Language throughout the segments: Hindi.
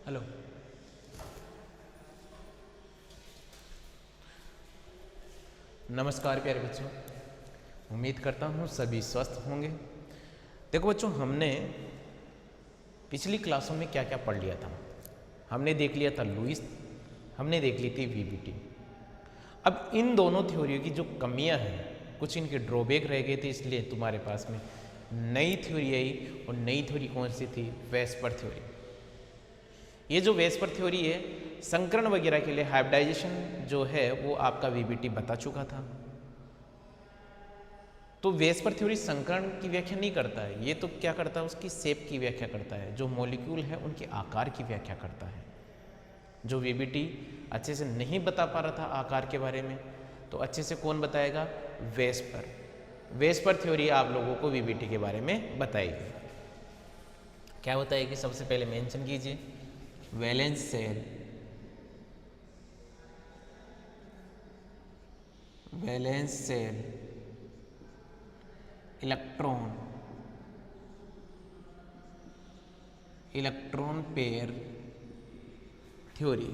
हेलो। नमस्कार प्यारे बच्चों, उम्मीद करता हूँ सभी स्वस्थ होंगे। देखो बच्चों, हमने पिछली क्लासों में क्या क्या पढ़ लिया था। हमने देख लिया था लुईस, हमने देख ली थी वीबीटी। अब इन दोनों थ्योरियों की जो कमियां हैं, कुछ इनके ड्रॉबैक रह गए थे, इसलिए तुम्हारे पास में नई थ्योरी आई। और नई थ्योरी कौन सी थी? VSEPR theory. ये जो वेस्पर थ्योरी है, संकरण वगैरह के लिए हाइब्रिडाइजेशन जो है वो आपका वीबीटी बता चुका था। तो वेस्पर थ्योरी संकरण की व्याख्या नहीं करता है, ये तो क्या करता है, उसकी शेप की व्याख्या करता है, जो मॉलिक्यूल है उनके आकार की व्याख्या करता है। जो वीबीटी अच्छे से नहीं बता पा रहा था आकार के बारे में, तो अच्छे से कौन बताएगा? वेस्पर। वेस्पर थ्योरी आप लोगों को वीबीटी के बारे में बताएगी। क्या बताएगी? सबसे पहले मेंशन कीजिए, valence shell, valence shell, electron, electron pair theory,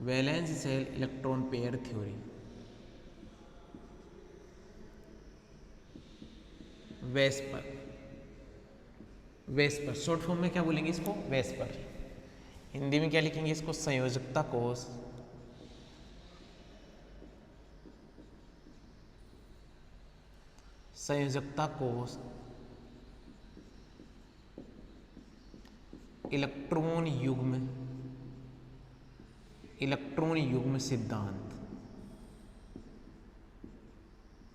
valence shell electron pair theory. VSEPR, VSEPR short form में क्या बोलेंगे इसको? वेस्पर। हिंदी में क्या लिखेंगे इसको? संयोजकता कोष, संयोजकता कोष, इलेक्ट्रॉन युग्म, इलेक्ट्रॉन युग्म सिद्धांत,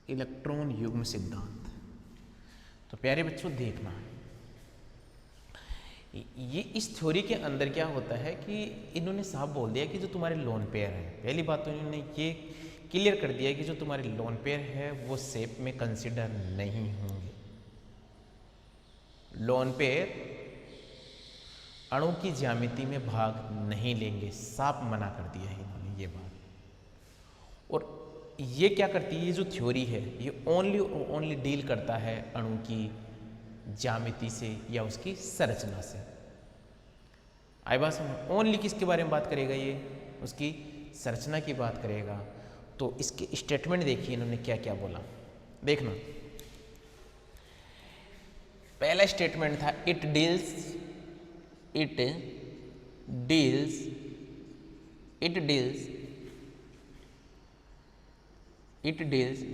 इलेक्ट्रॉन युग्म सिद्धांत। तो प्यारे बच्चों देखना, ये इस थ्योरी के अंदर क्या होता है कि इन्होंने साफ बोल दिया कि जो तुम्हारे लोन पेयर है, पहली बात तो इन्होंने ये क्लियर कर दिया कि जो तुम्हारे लोन पेयर है वो शेप में कंसिडर नहीं होंगे। लोन पेयर अणु की ज्यामिति में भाग नहीं लेंगे, साफ मना कर दिया है इन्होंने ये बात। और ये क्या करती है, ये जो थ्योरी है ये ओनली डील करता है अणु की ज्यामिति से या उसकी संरचना से। आई बात समझ? ओनली किसके बारे में बात करेगा? ये उसकी संरचना की बात करेगा। तो इसके स्टेटमेंट देखिए इन्होंने क्या क्या बोला, देखना। पहला स्टेटमेंट था, it deals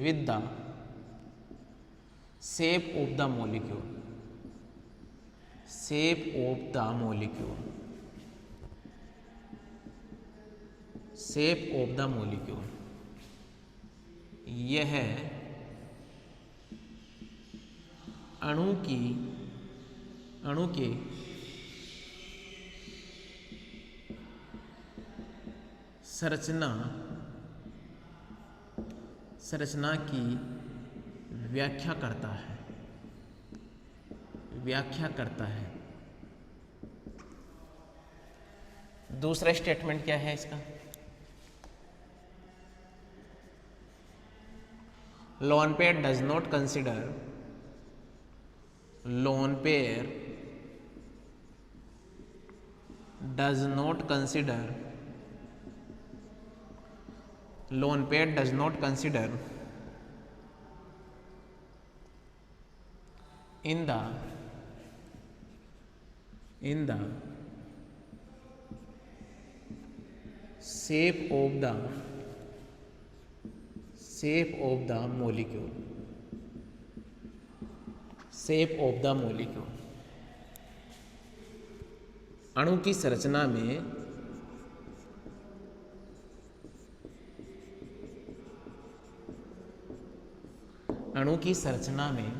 with the shape of the molecule, shape of the molecule, shape of the molecule। यह अणु के संरचना की व्याख्या करता है। दूसरा स्टेटमेंट क्या है इसका? Lone pair does not consider, lone pair does not consider, lone pair does not consider in the shape of the molecule, shape of the molecule। अणु की संरचना में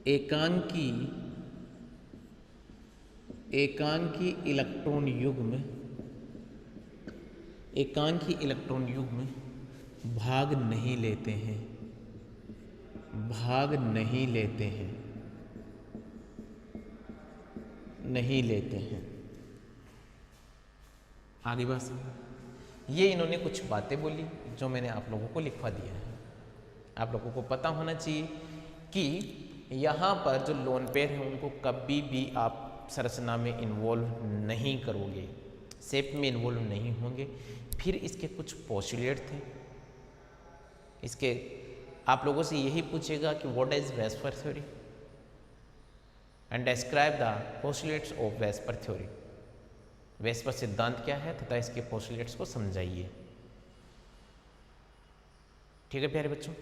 एकांकी इलेक्ट्रॉन युग्म भाग नहीं लेते हैं। आगे बात समझ? ये इन्होंने कुछ बातें बोली जो मैंने आप लोगों को लिखवा दिया है। आप लोगों को पता होना चाहिए कि यहाँ पर जो लोन पेयर हैं उनको कभी भी आप संरचना में इन्वॉल्व नहीं करोगे, शेप में इन्वॉल्व नहीं होंगे। फिर इसके कुछ पोस्टुलेट थे, इसके आप लोगों से यही पूछेगा कि what is VSEPR theory and describe the postulates of VSEPR theory. VSEPR सिद्धांत क्या है तथा इसके पोस्टुलेट्स को समझाइए। ठीक है प्यारे बच्चों,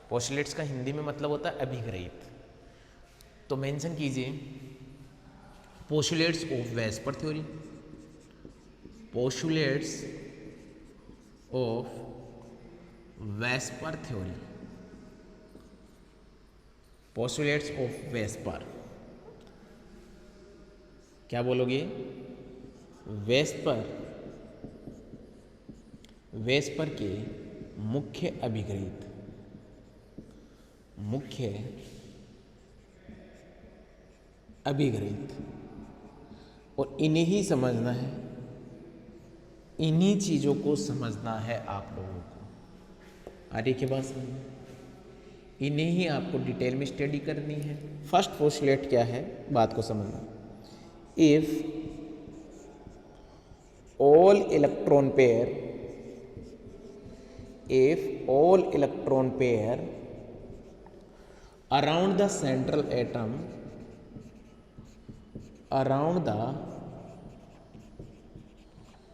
पोस्टुलेट्स का हिंदी में मतलब होता है अभिग्रहित। तो मेंशन कीजिए postulates of VSEPR theory, postulates of VSEPR theory, postulates of VSEPR. क्या बोलोगे? वेस्पर, वेस्पर के मुख्य अभिग्रहित, मुख्य अभिग्रहित, और इन्हें ही समझना है, इन्हीं चीजों को समझना है आप लोगों को। आगे के बाद इन्हें ही आपको डिटेल में स्टडी करनी है। फर्स्ट पोस्टुलेट क्या है, बात को समझना। If all electron pair, if all electron pair around the central atom, around the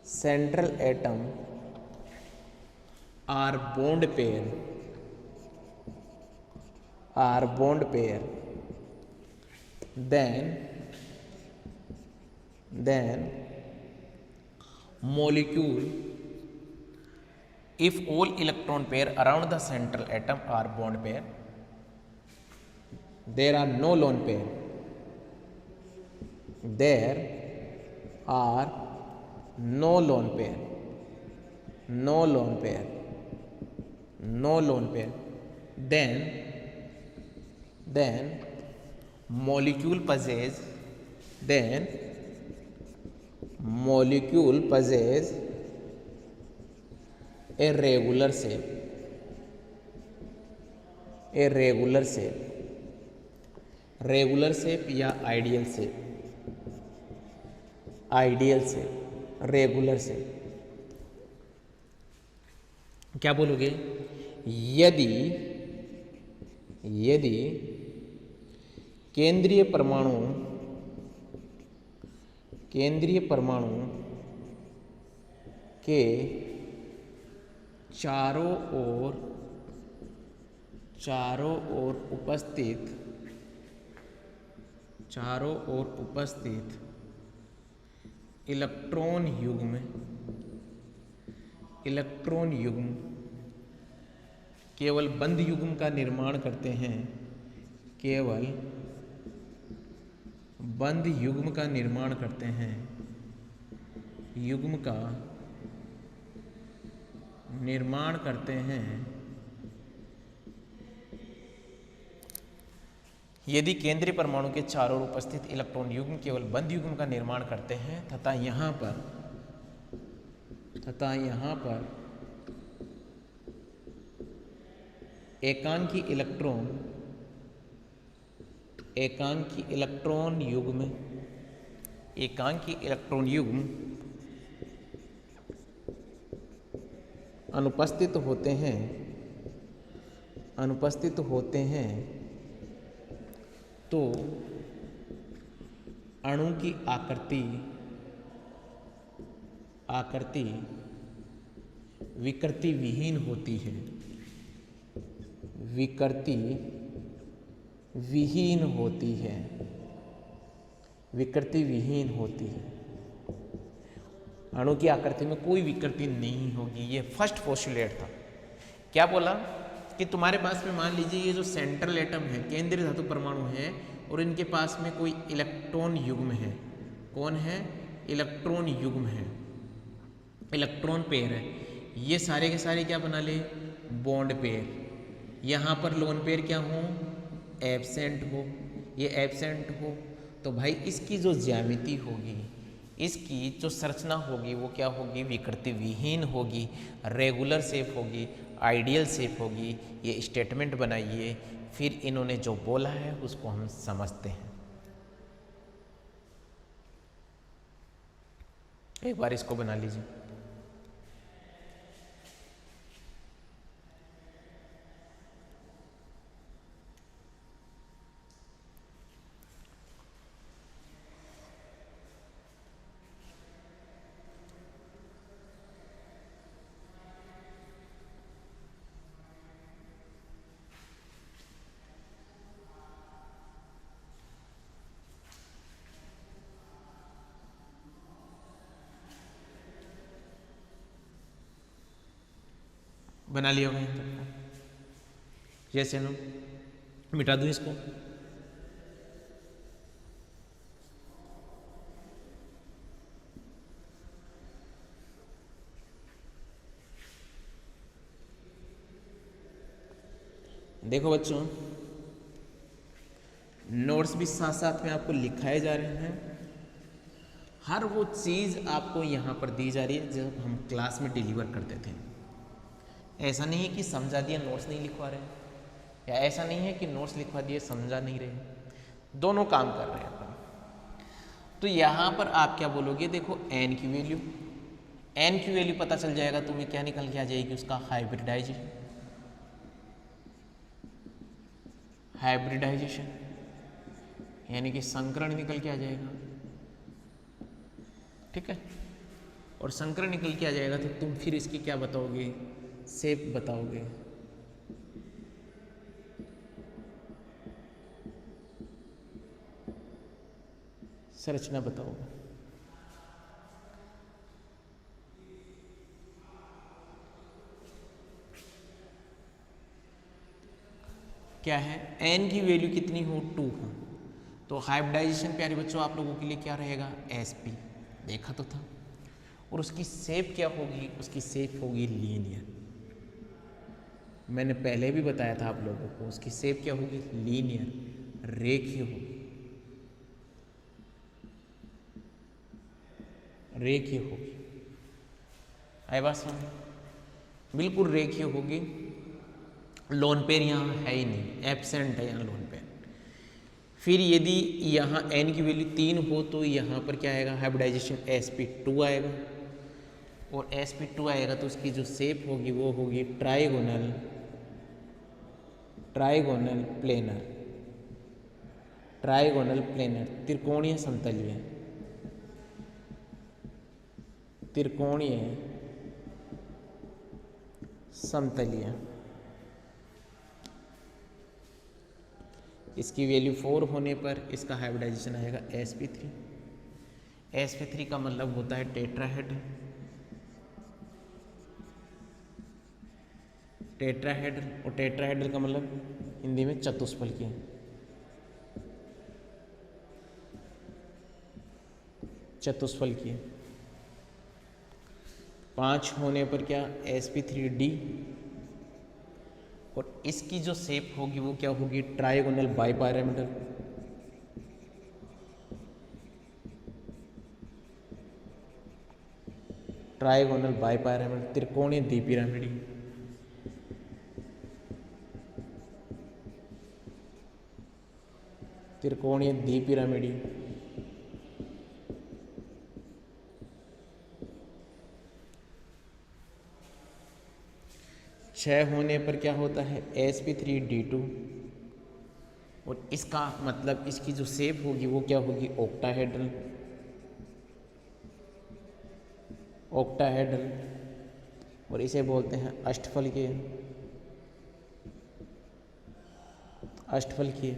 central atom are bond pair, are bond pair, then molecule, if all electron pair around the central atom are bond pair, there are no lone pair, there are no lone pair, no lone pair, no lone pair, then molecule possess, then molecule possess a regular shape, a regular shape, regular shape या ideal shape, ideal shape, regular shape। क्या बोलोगे? यदि केंद्रीय परमाणु के चारों ओर उपस्थित इलेक्ट्रॉन युग्म केवल बंद युग्म का निर्माण करते हैं, केवल बंद युग्म का निर्माण करते हैं, युग्म का निर्माण करते हैं। यदि केंद्रीय परमाणु के चारों ओर उपस्थित इलेक्ट्रॉन युग्म केवल बंद युग्म का निर्माण करते हैं तथा यहाँ पर एकांकी इलेक्ट्रॉन युग्म अनुपस्थित होते हैं तो अणु की आकृति विकृति विहीन होती है, विकृति विहीन होती है, विकृति विहीन होती है। अणु की आकृति में कोई विकृति नहीं होगी। ये फर्स्ट पोस्टुलेट था। क्या बोला कि तुम्हारे पास में मान लीजिए ये जो सेंट्रल एटम है, केंद्रीय धातु परमाणु है, और इनके पास में कोई इलेक्ट्रॉन युग्म है। कौन है? इलेक्ट्रॉन युग्म है, इलेक्ट्रॉन पेयर है। ये सारे के सारे क्या बना ले? Bond pair. यहाँ पर लोन पेयर क्या हो? एब्सेंट हो। ये एब्सेंट हो तो भाई इसकी जो ज्यामिति होगी, इसकी जो संरचना होगी वो क्या होगी? विकृति विहीन होगी, रेगुलर शेप होगी, आइडियल शेप होगी। ये स्टेटमेंट बनाइए। फिर इन्होंने जो बोला है उसको हम समझते हैं। एक बार इसको बना लीजिए। बना लिया होगा यहाँ तक। जैसे ना मिटा दूँ इसको। देखो बच्चों, नोट्स भी साथ साथ में आपको लिखाए जा रहे हैं। हर वो चीज़ आपको यहाँ पर दी जा रही है जब हम क्लास में डिलीवर करते थे। ऐसा नहीं है कि समझा दिया नोट्स नहीं लिखवा रहे, या ऐसा नहीं है कि नोट्स लिखवा दिए समझा नहीं रहे। दोनों काम कर रहे हैं अपन। तो यहाँ पर आप क्या बोलोगे, देखो एन की वैल्यू, एन की वैल्यू पता चल जाएगा तुम्हें, क्या निकल के आ जाएगी, उसका हाइब्रिडाइजेशन। हाइब्रिडाइजेशन यानी कि संकरण निकल के आ जाएगा। ठीक है, और संकरण निकल के आ जाएगा तो तुम फिर इसकी क्या बताओगे, शेप बताओगे। संरचना बताओगे। क्या है, n की वैल्यू कितनी हो, 2 हो, तो हाइब्रिडाइजेशन प्यारे बच्चों आप लोगों के लिए क्या रहेगा, sp, देखा तो था। और उसकी शेप क्या होगी, उसकी शेप होगी लीनियर। मैंने पहले भी बताया था आप लोगों को, उसकी शेप क्या होगी, लीनियर, रेखीय होगी, रेखीय होगी। आई बात समझ, बिल्कुल रेखीय होगी। लोन पेयर यहाँ है ही नहीं, एब्सेंट है यहाँ लोन पेयर। फिर यदि यहाँ n की वैल्यू 3 हो तो यहाँ पर क्या आएगा, हाइब्रिडाइजेशन sp2 आएगा, और sp2 आएगा तो उसकी जो शेप होगी वो होगी trigonal, trigonal planar, trigonal planar, त्रिकोणीय समतलीय, त्रिकोणीय समतलीय। इसकी वैल्यू 4 होने पर इसका हाइब्रिडाइजेशन आएगा sp3। sp3 का मतलब होता है टेट्राहेड्रल, टेट्राहेड्रल, और टेट्राहेड्रल का मतलब हिंदी में चतुष्फलकीय। चतुष्फलकीय 5 होने पर क्या, sp3d, और इसकी जो शेप होगी वो क्या होगी, ट्राइगोनल बाइपिरामिडल, ट्राइगोनल बाइपिरामिडल, त्रिकोणीय द्विपिरामिडी, त्रिकोणीय द्विपिरामिडी। छः होने पर क्या होता है, sp3d2, और इसका मतलब इसकी जो शेप होगी वो क्या होगी, ऑक्टाहेड्रल, ऑक्टाहेड्रल, और इसे बोलते हैं अष्टफलकीय, अष्टफलकीय।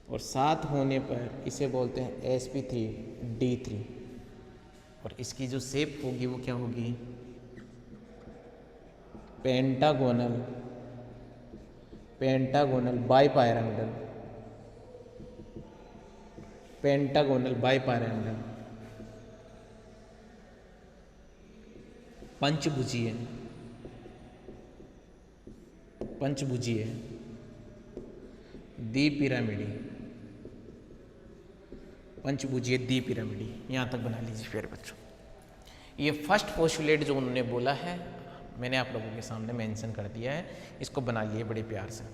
और 7 होने पर इसे बोलते हैं sp3d3, और इसकी जो शेप होगी वो क्या होगी, pentagonal, pentagonal bipyramidal, pentagonal bipyramidal, पंचभुजीय, पंचभुजीय, द्विपिरामिडी, पंचभुजीय द्विपिरामिडी। यहाँ तक बना लीजिए फिर बच्चों। ये फर्स्ट पोस्टुलेट जो उन्होंने बोला है, मैंने आप लोगों के सामने मेंशन कर दिया है, इसको बना लिए बड़े प्यार से।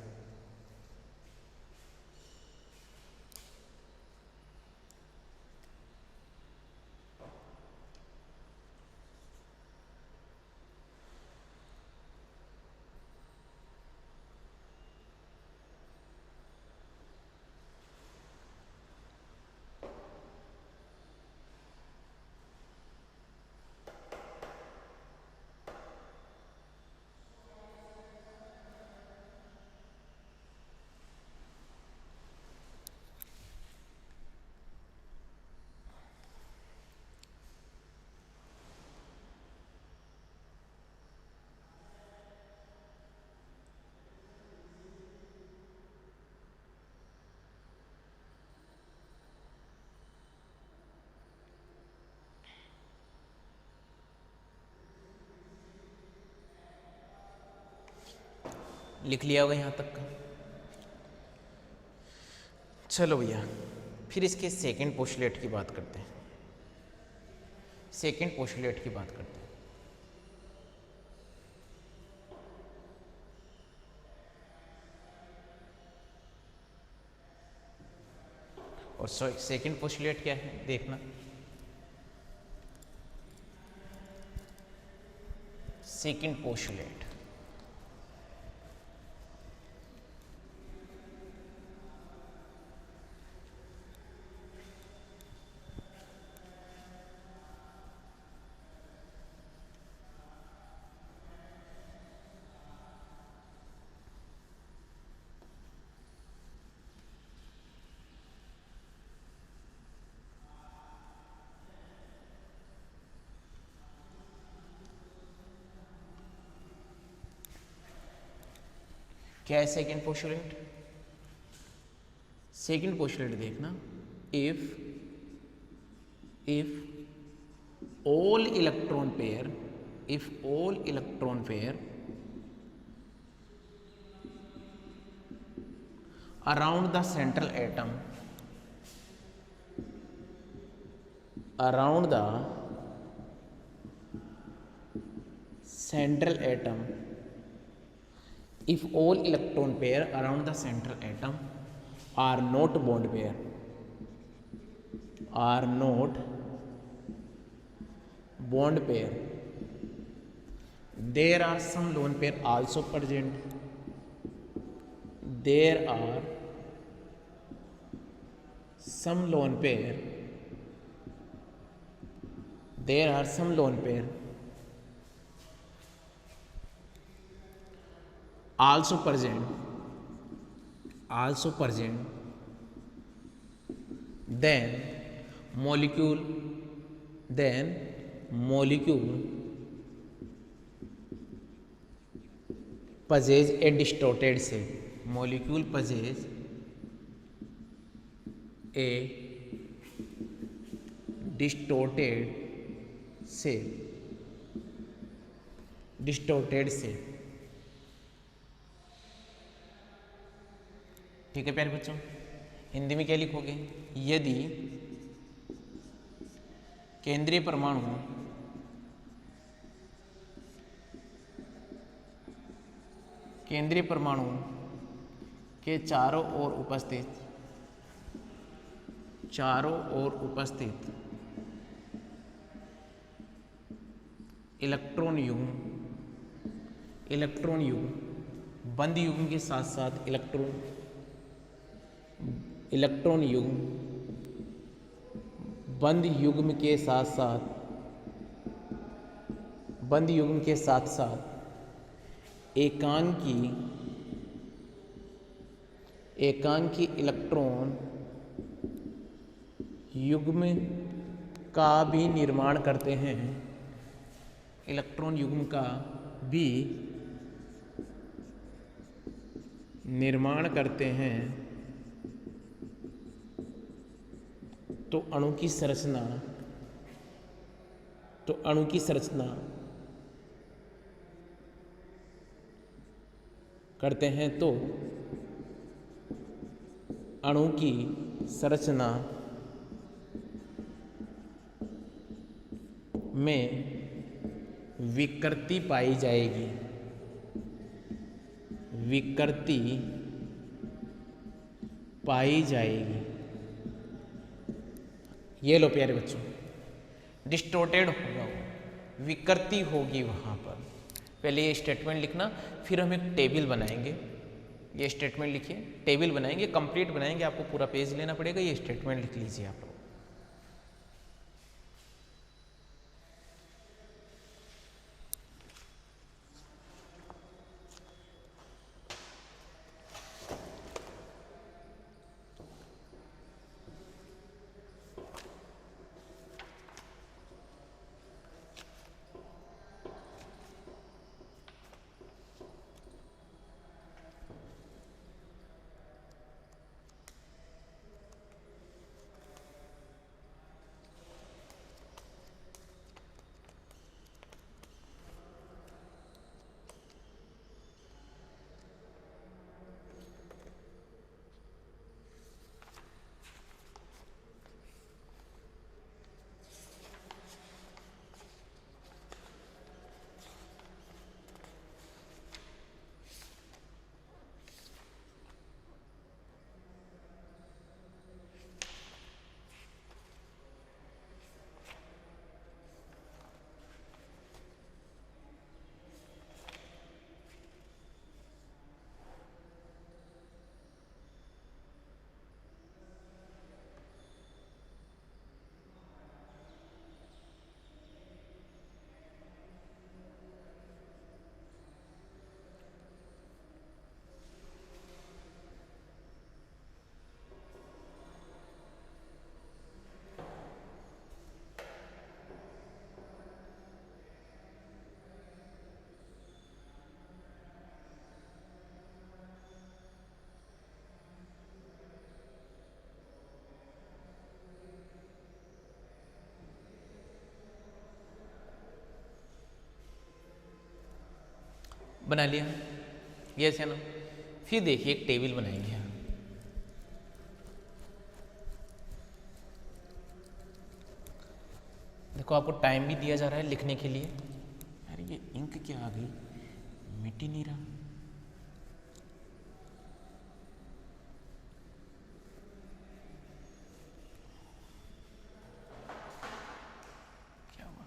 लिख लिया होगा यहाँ तक का। चलो भैया, फिर इसके सेकंड पोस्टुलेट की बात करते हैं। सेकंड पोस्टुलेट की बात करते हैं। और सेकंड पोस्टुलेट क्या है देखना। सेकंड पोस्टुलेट क्या है? Second postulate. सेकंड पोस्टुलेट देखना, if all electron pair around the central atom if all electron pair around the central atom are not bond pair, there are some lone pair also present. There are some lone pair also present, then molecule possess a distorted shape. Molecule possess a distorted shape. ठीक है प्यारे बच्चों, हिंदी में क्या लिखोगे? यदि केंद्रीय परमाणु के चारों ओर उपस्थित इलेक्ट्रॉन युग्म बंद युग्म के साथ साथ इलेक्ट्रॉन युग्म बंद युग्म के साथ साथ एकांकी इलेक्ट्रॉन युग्म का भी निर्माण करते हैं। इलेक्ट्रॉन युग्म का भी निर्माण करते हैं तो अणु की संरचना करते हैं तो अणु की संरचना में विकृति पाई जाएगी, विकृति पाई जाएगी। ये लो प्यारे बच्चों, डिस्टोर्टेड होगा वो, विकृति होगी वहाँ पर। पहले ये स्टेटमेंट लिखना, फिर हम एक टेबल बनाएंगे। ये स्टेटमेंट लिखिए, टेबल बनाएंगे, कंप्लीट बनाएंगे, आपको पूरा पेज लेना पड़ेगा। ये स्टेटमेंट लिख लीजिए आप लोग। बना लिया, यस है ना। फिर देखिए एक टेबल बनाएंगे हम। देखो आपको टाइम भी दिया जा रहा है लिखने के लिए। अरे ये इंक क्या आ गई, मिट ही नहीं रहा। क्या हुआ?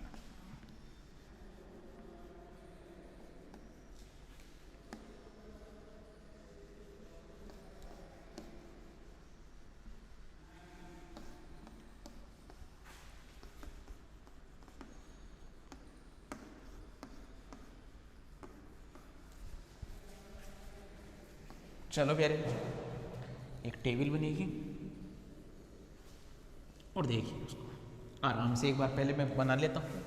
चलो प्यारे, एक टेबल बनेगी और देखिए उसको आराम से एक बार पहले मैं बना लेता हूँ।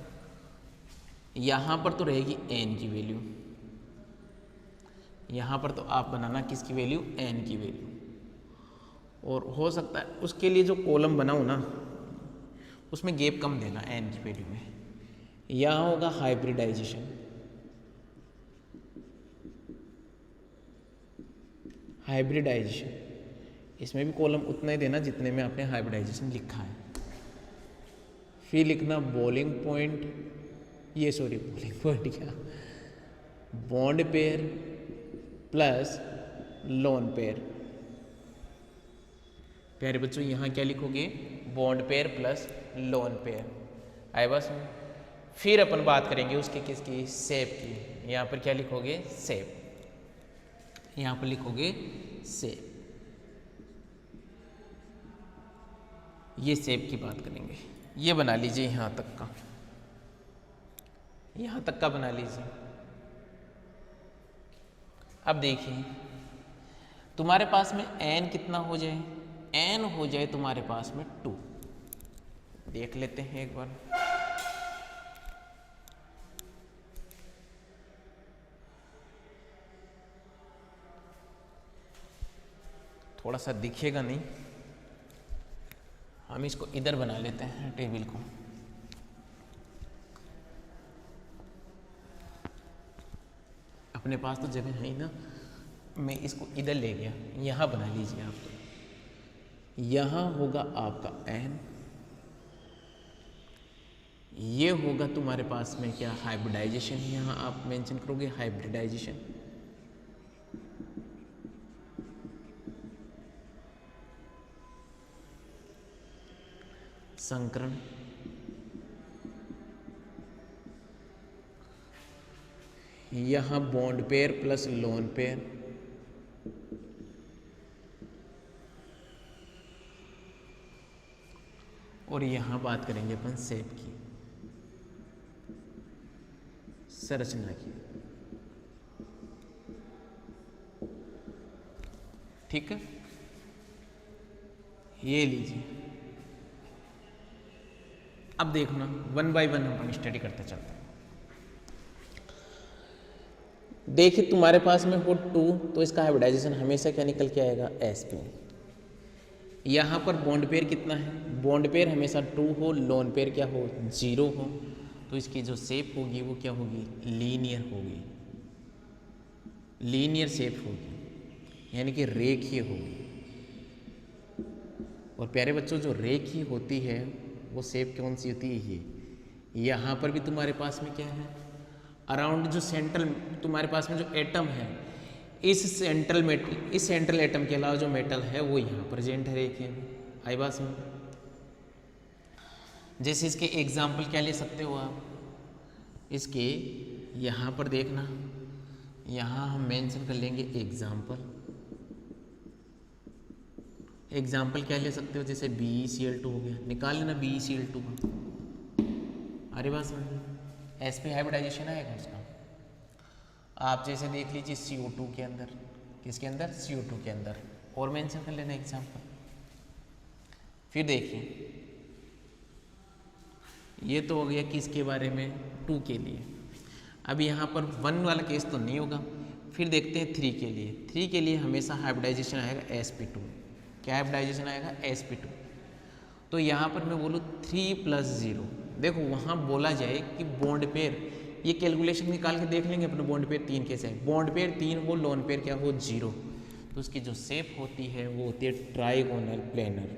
यहाँ पर तो रहेगी n की वैल्यू, यहाँ पर तो आप बनाना किसकी वैल्यू, n की वैल्यू। और हो सकता है उसके लिए जो कॉलम बनाऊँ ना, उसमें गैप कम देना n की वैल्यू में। यहाँ होगा हाइब्रिडाइजेशन, हाइब्रिडाइजेशन, इसमें भी कॉलम उतना ही देना जितने में आपने हाइब्रिडाइजेशन लिखा है। फिर लिखना बॉलिंग पॉइंट, ये सॉरी बॉलिंग पॉइंट क्या, bond pair plus lone pair. प्यारे बच्चों यहाँ क्या लिखोगे, bond pair plus lone pair, आए बस में। फिर अपन बात करेंगे उसकी किसकी, सेप की। यहाँ पर क्या लिखोगे, सेप, यहाँ पर लिखोगे सेप। ये सेप की बात करेंगे। ये बना लीजिए यहाँ तक का, यहाँ तक का बना लीजिए। अब देखिए तुम्हारे पास में n कितना हो जाए, n हो जाए तुम्हारे पास में 2। देख लेते हैं एक बार। थोड़ा सा दिखेगा नहीं, हम इसको इधर बना लेते हैं टेबल को। अपने पास तो जगह है ही ना, मैं इसको इधर ले गया, यहाँ बना लीजिए आप। तो यहाँ होगा आपका n, ये होगा तुम्हारे पास में क्या, हाइब्रिडाइजेशन। यहाँ आप मेंशन करोगे हाइब्रिडाइजेशन। संकरण, यहाँ bond pair plus lone pair, और यहाँ बात करेंगे अपन शेप की, संरचना की। ठीक है, ये लीजिए। अब देखना वन बाय वन हम स्टडी करते चलते हैं। देखिए तुम्हारे पास में हो 2, तो इसका हाइब्रिडाइजेशन हमेशा क्या निकल के आएगा, sp। यहाँ पर बॉन्ड पेयर कितना है, बॉन्ड पेयर हमेशा 2 हो, लोन पेयर क्या हो, 0 हो, तो इसकी जो शेप होगी वो क्या होगी, लीनियर होगी, लीनियर शेप होगी, यानी कि रेखीय होगी। और प्यारे बच्चों, जो रेखीय होती है वो शेप कौन सी होती है, ये। यहाँ पर भी तुम्हारे पास में क्या है, अराउंड जो सेंट्रल तुम्हारे पास में जो एटम है, इस सेंट्रल एटम के अलावा जो मेटल है वो यहाँ प्रेजेंट है रेखीय में। आई बात समझ। जैसे इसके एग्जाम्पल क्या ले सकते हो आप, इसके यहाँ पर देखना, यहाँ हम मेंशन कर लेंगे एग्जाम्पल। एग्जाम्पल क्या ले सकते हो, जैसे BeCl2 हो गया, निकाल लेना BeCl2 का। अरे बस sp हाइब्रिडाइजेशन आएगा उसका। आप जैसे देख लीजिए CO2 के अंदर, किसके अंदर, CO2 के अंदर, और मेंशन कर लेना एग्जाम्पल। फिर देखिए ये तो हो गया किसके बारे में, 2 के लिए। अब यहाँ पर 1 वाला केस तो नहीं होगा। फिर देखते हैं 3 के लिए। 3 के लिए हमेशा हाइब्रिडाइजेशन आएगा sp2। क्या हाइब्रिडाइजेशन आएगा, sp2। तो यहाँ पर मैं बोलूँ 3+0, देखो वहाँ बोला जाए कि बॉन्ड पेयर, ये कैलकुलेशन निकाल के देख लेंगे अपने, बॉन्ड पेयर 3 कैसे है, बॉन्ड पेयर 3 हो, लोन पेयर क्या हो, 0, तो उसकी जो शेप होती है वो होती है ट्राइगोनल प्लेनर,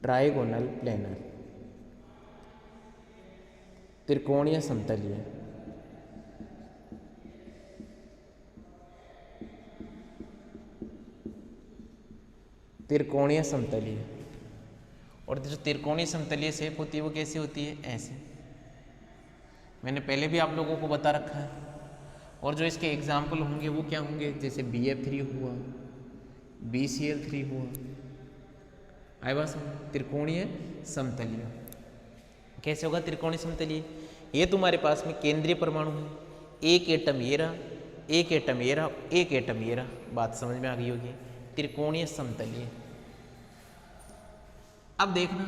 ट्राइगोनल प्लेनर, त्रिकोणीय समतलीय। त्रिकोणीय समतलीय। और जो त्रिकोणीय समतलीय शेप होती है वो कैसी होती है, ऐसे। मैंने पहले भी आप लोगों को बता रखा है। और जो इसके एग्जाम्पल होंगे वो क्या होंगे, जैसे BF3 हुआ, BCl3 हुआ। आए बात, त्रिकोणीय समतलीय। कैसे होगा त्रिकोणीय समतलीय, ये तुम्हारे पास में केंद्रीय परमाणु है, एक एटम ये रहा, एक एटम ये रहा, एक एटम ये रहा। बात समझ में आ गई होगी, त्रिकोणीय समतलीय। अब देखना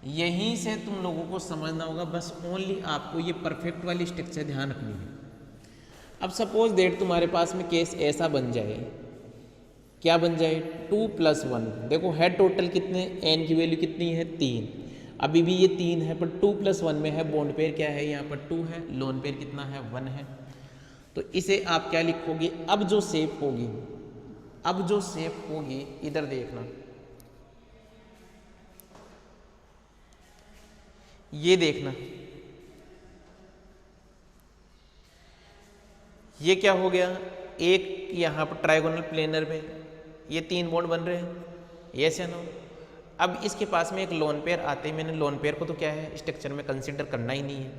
यहीं से तुम लोगों को समझना होगा, बस ओनली आपको ये परफेक्ट वाली स्ट्रक्चर ध्यान रखनी है। अब सपोज दैट तुम्हारे पास में केस ऐसा बन जाए, क्या बन जाए, 2+1। देखो है टोटल कितने, n की वैल्यू कितनी है, 3। अभी भी ये 3 है, पर 2+1 में है, बॉन्ड पेयर क्या है, यहाँ पर 2 है, लोन पेयर कितना है, 1 है। तो इसे आप क्या लिखोगे, अब जो शेप होगी, अब जो शेप होगी, इधर देखना, ये देखना, ये क्या हो गया, एक यहाँ पर ट्राइगोनल प्लेनर में ये 3 बॉन्ड बन रहे हैं, यस या नो। अब इसके पास में एक लोन पेयर आते ही, मैंने लोन पेयर को तो क्या है स्ट्रक्चर में कंसीडर करना ही नहीं है।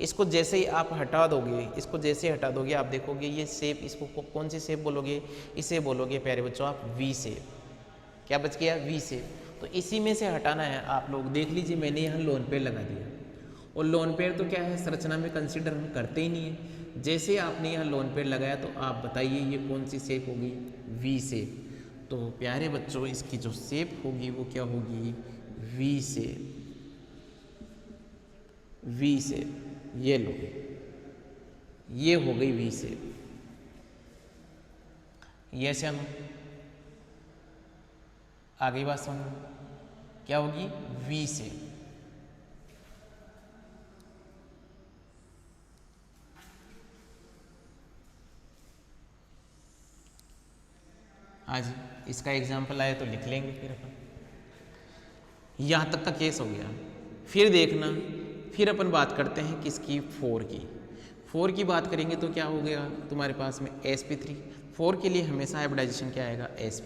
इसको जैसे ही आप हटा दोगे, इसको जैसे ही हटा दोगे, आप देखोगे ये शेप, इसको कौन सी शेप बोलोगे, इसे बोलोगे प्यारे बच्चों आप V शेप। क्या बच गया, V शेप। तो इसी में से हटाना है आप लोग। देख लीजिए मैंने यहाँ लोन पेयर लगा दिया, और लोन पेयर तो क्या है संरचना में कंसीडर हम करते ही नहीं है। जैसे आपने यहाँ लोन पेयर लगाया तो आप बताइए ये कौन सी शेप होगी, V शेप। तो प्यारे बच्चों इसकी जो शेप होगी वो क्या होगी, V शेप। V शेप, ये लो, ये हो गई V शेप। ये से हम आगे बात समझ, क्या होगी, V शेप। आज इसका एग्जाम्पल आए तो लिख लेंगे फिर अपन। यहाँ तक का केस हो गया। फिर देखना, फिर अपन बात करते हैं किसकी, 4 की। 4 की बात करेंगे तो क्या हो गया तुम्हारे पास में sp3। 4 के लिए हमेशा हाइब्रिडाइजेशन क्या आएगा, sp।